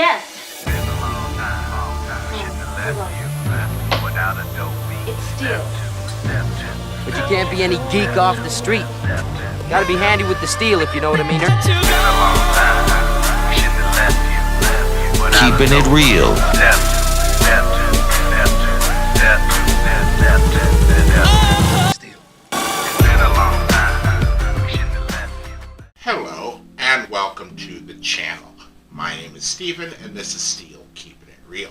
Yes. It's Steel. But you can't be any geek off the street. Gotta be handy with the steel, if you know what I mean. Keeping it real. Hello, and welcome to the channel. My name is Steven, and this is Steel Keeping It Real.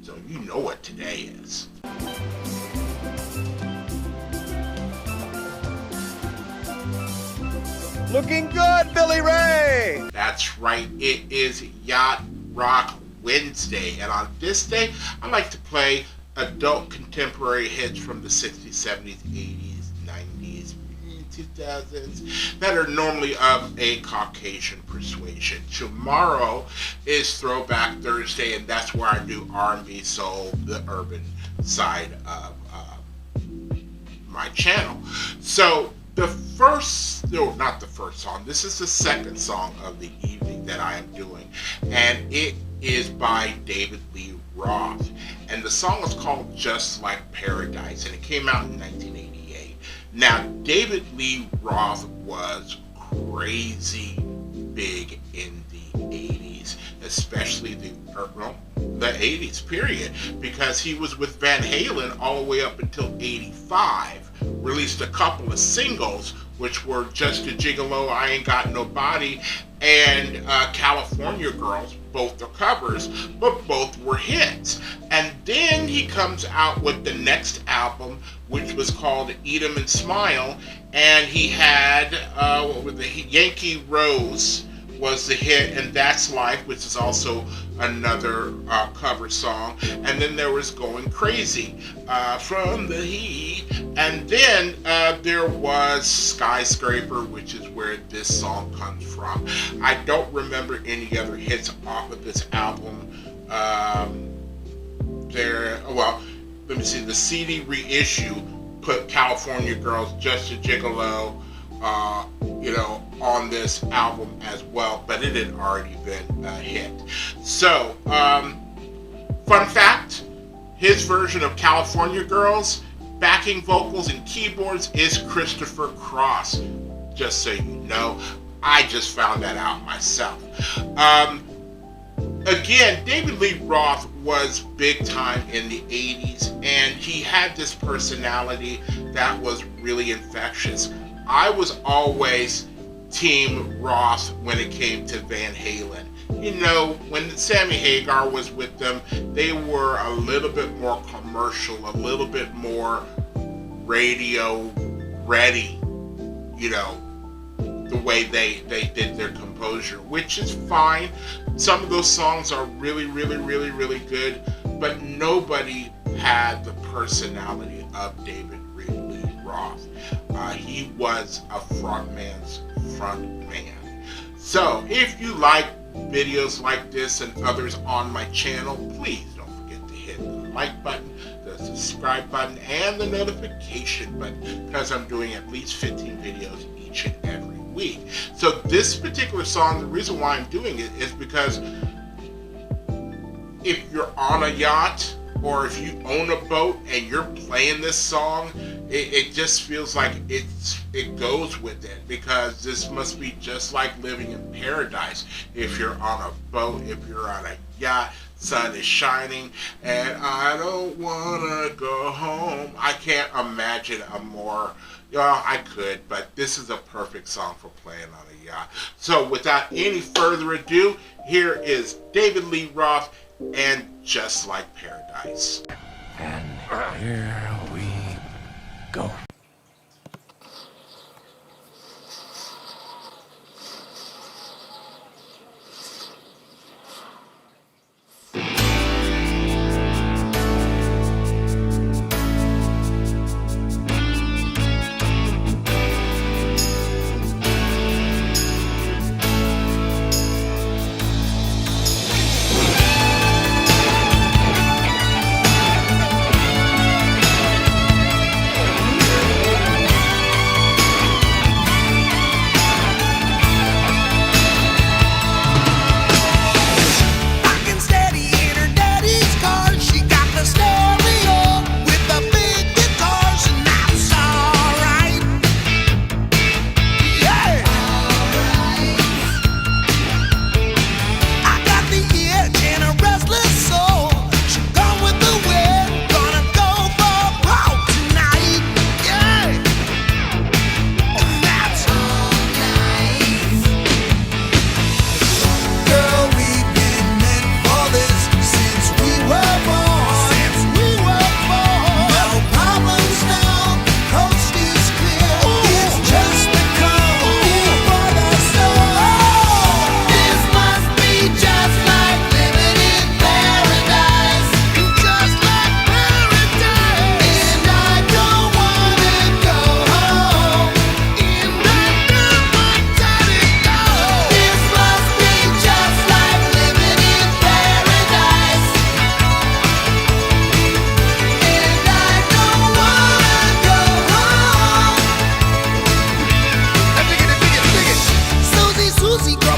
So you know what today is. Looking good, Billy Ray! That's right, it is Yacht Rock Wednesday, and on this day, I like to play adult contemporary hits from the 60s, 70s, 80s, 90s, 2000s that are normally of a Caucasian persuasion. Tomorrow is Throwback Thursday, and that's where I do R&B, soul, the urban side of my channel. So the first, no, not the first song, this is the second song of the evening that I am doing, and it is by David Lee Roth, and the song is called Just Like Paradise, and it came out in 1988. Now, David Lee Roth was crazy big in the 80s, especially the 80s period, because he was with Van Halen all the way up until 85, released a couple of singles, which were Just a Gigolo, I Ain't Got Nobody, and California Girls. Both are covers, but both were hits. And then he comes out with the next album, which was called Eat 'Em and Smile, and he had Yankee Rose was the hit, and That's Life, which is also another cover song. And then there was Going Crazy, From the Heat, and then there was Skyscraper, which is where this song comes from. I don't remember any other hits off of this album. Let me see, the CD reissue put California Girls, Just a Gigolo, on this album as well, but it had already been a hit. So, fun fact, his version of California Girls, backing vocals and keyboards is Christopher Cross. Just so you know, I just found that out myself. Again, David Lee Roth was big time in the 80s, and he had this personality that was really infectious. I was always Team Roth when it came to Van Halen. When Sammy Hagar was with them, they were a little bit more commercial, a little bit more radio ready, the way they did their composure, which is fine. Some of those songs are really, really, really, really good, but nobody had the personality of David Lee Roth. He was a front man. So if you like videos like this and others on my channel, please don't forget to hit the like button, the subscribe button, and the notification button, because I'm doing at least 15 videos each and every week. So this particular song, the reason why I'm doing it is because if you're on a yacht or if you own a boat and you're playing this song, it just feels like it goes with it, because this must be just like living in paradise. If you're on a boat, if you're on a yacht, sun is shining, and I don't wanna go home. I can't imagine a more, I could, but this is a perfect song for playing on a yacht. So without any further ado, here is David Lee Roth and Just Like Paradise. And here we go.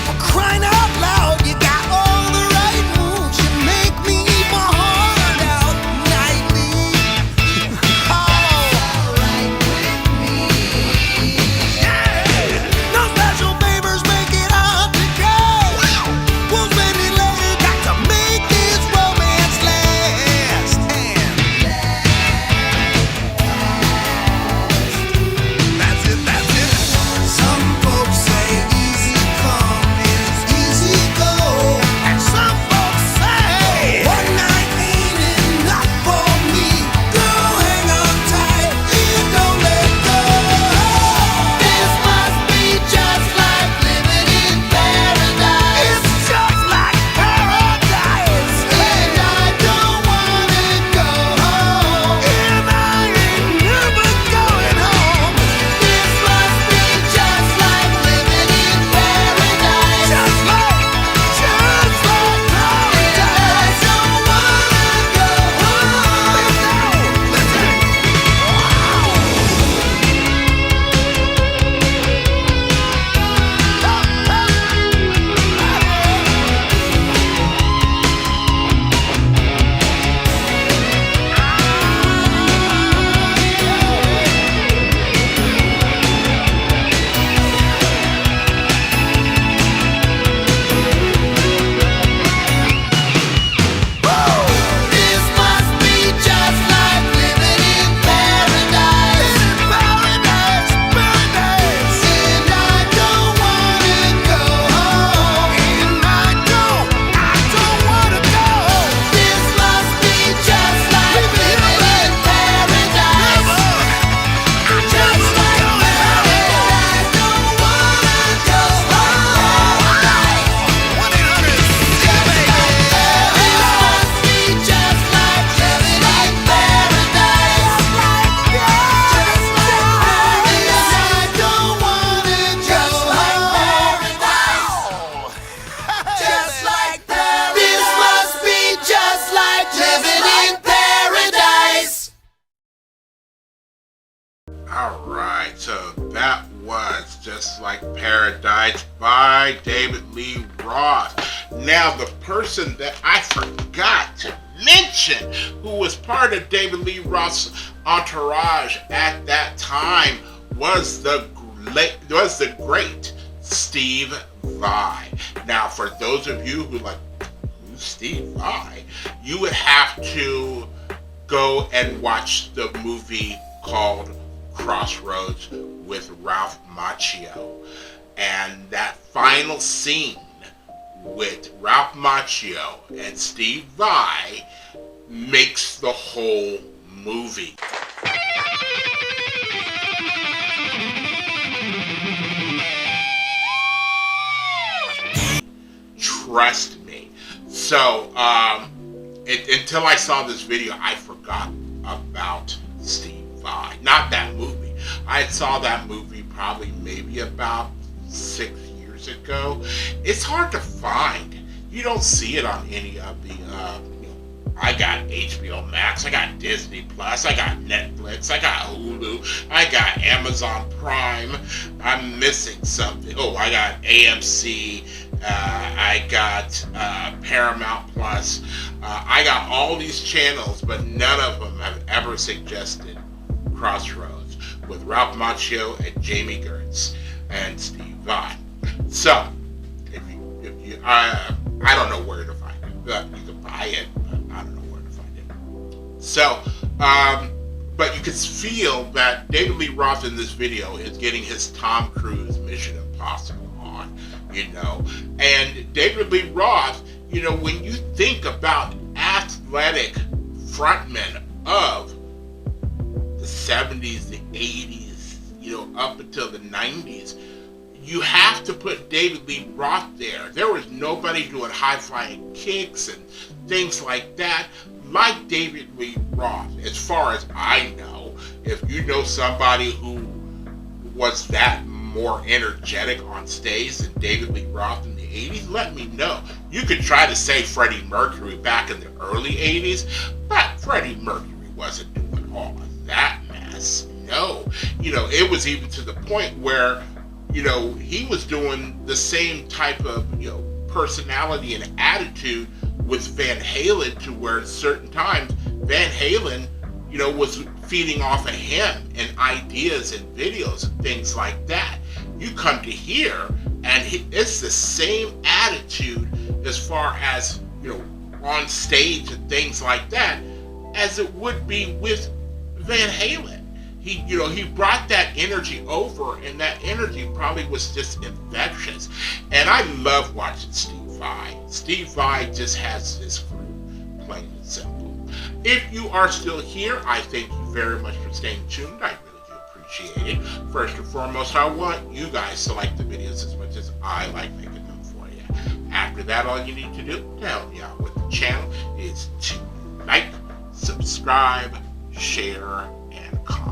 For crying out loud, you got all the right moves. You make me eat my heart out nightly. Alright with me. No special favors make it hard to go. We'll spend it later, got to make this romance last. That's it, that's it. Some folks say easy come is easy go. And some folks say one night ain't enough for me. Girl, hang on tight and don't let go. This must be just like living in paradise. It's just like paradise. And I don't wanna go home. And I ain't never going home. This must be just like living in paradise. Just like paradise. And I don't wanna go home. Listen. This must be just like living in paradise. Paradise, paradise. And I don't wanna go home. And I don't wanna go home. This must be just like living in paradise. Just like paradise. I don't wanna go home. 1-800 just like living in paradise. I don't wanna go home. Just like paradise. This must be just like living in paradise. Alright, so that was Just Like Paradise by David Lee Roth. Now, the person that I forgot to mention who was part of David Lee Roth's entourage at that time was the great Steve Vai. Now, for those of you who like, who's Steve Vai? You would have to go and watch the movie called Crossroads with Ralph Macchio. And that final scene with Ralph Macchio and Steve Vai makes the whole movie. Trust me. So, until I saw this video, I forgot about Steve Vai. Not that movie. I saw that movie probably maybe about 6 years ago. It's hard to find. You don't see it on any of the, I got HBO Max, I got Disney Plus, I got Netflix, I got Hulu, I got Amazon Prime. I'm missing something. Oh, I got AMC, I got Paramount Plus. I got all these channels, but none of them have ever suggested Crossroads with Ralph Macchio and Jamie Gertz and Steve Vai. So, if you I don't know where to find it. You can buy it, but I don't know where to find it. So, but you can feel that David Lee Roth in this video is getting his Tom Cruise Mission Impossible on, And David Lee Roth, when you think about athletic frontmen of the 70s, the 80s, up until the 90s, you have to put David Lee Roth there. There was nobody doing high-flying kicks and things like that like David Lee Roth, as far as I know. If you know somebody who was that more energetic on stage than David Lee Roth in the 80s, let me know. You could try to say Freddie Mercury back in the early 80s, but Freddie Mercury wasn't doing all of that mess. No. It was even to the point where you know, he was doing the same type of, you know, personality and attitude with Van Halen, to where at certain times Van Halen, you know, was feeding off of him and ideas and videos and things like that. You come to here and it's the same attitude as far as, you know, on stage and things like that as it would be with Van Halen. He, you know, he brought that energy over, and that energy probably was just infectious. And I love watching Steve Vai. Steve Vai just has this groove, plain and simple. If you are still here, I thank you very much for staying tuned. I really do appreciate it. First and foremost, I want you guys to like the videos as much as I like making them for you. After that, all you need to do to help me out with the channel is to like, subscribe, share, and comment.